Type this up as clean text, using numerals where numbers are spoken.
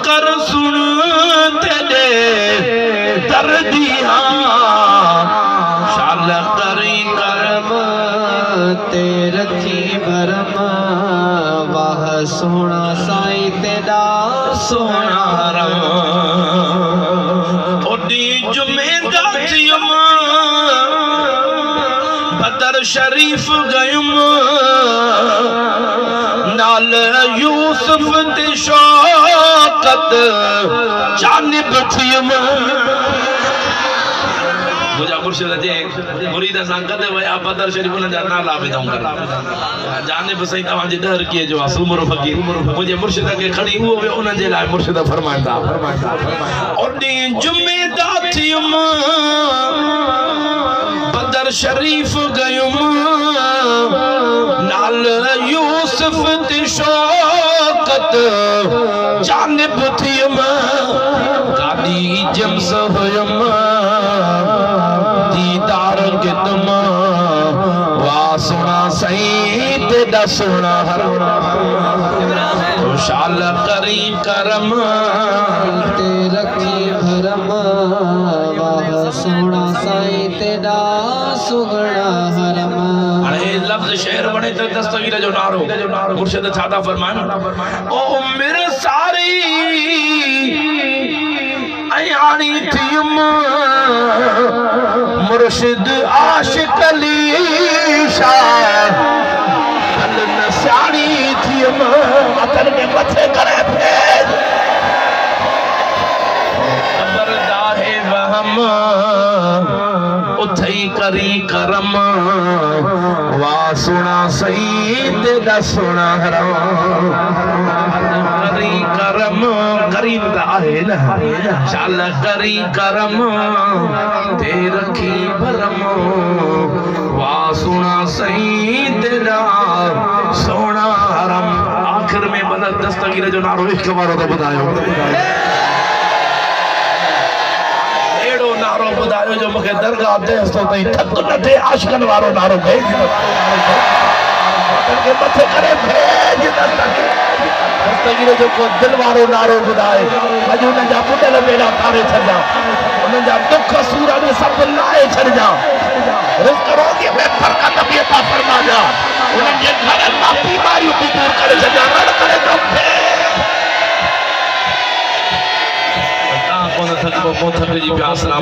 कर सुन तेरे दर्दियां शाल करी करम तेरे थी भरम वाह सोना साई तेरा सोना रम ओडी जुमे दातियम बदर शरीफ गयुम नाल यूसुफ ते शौकत जानिब थियम मुझा मुर्शिद जे मुरीद सां कदे वया बदर शरीफ उन जा नाला विधऊं कर जानिब सही तव्हां जे डर किए जो असुमर फकीर मुझे मुर्शिद के खड़ी वो उन जे लाइ मुर्शिद फरमाइंदा ओडी जुमे दातियम बदर शरीफ गयुम नाल यूसुफ ते शौकत जानिब थियम गादी जम्स हुयम दीदार के तुम वाह सोना सही तेरा सोना खुशाल करी करम ते रखी भरम वाह सोना सही तेरा सुगड़ा हरम लफ्ज शेर बने तो दस्तगीर जो नारो मुर्शिद छाता फरमान ओ मेरे सारी अयानी थियम मुर्शिद आशिक अली शाह कल नसानी थियम अतर में मथे करे भेज खबरदार वहम उथई करी करम वाह सोना सही तेरा सोना हरम करी करम करीम दा आहे न शाल करी करम ते रखी भरम वाह सोना सही तेरा सोना हरम आखिर में बदल दस्तगीर जो नारो एक बार तो बतायो नारो बुधायो जो मुखे दरगाह दे तो तई थक न थे आशिकन वारो नारो भेज के मथे करे भेज दस्तगीर जो को दिल वारो नारो बुधाए अजू न जा पुटल मेरा तारे छजा उन जा दुख सूरा में सब लाए छजा रिज़्क़ रोज़ी में बरकत अता फरमा जा उन जे घर में बीमारी दूर करे छजा रड़ करे तो ता कोन थक को थक जी प्यास ना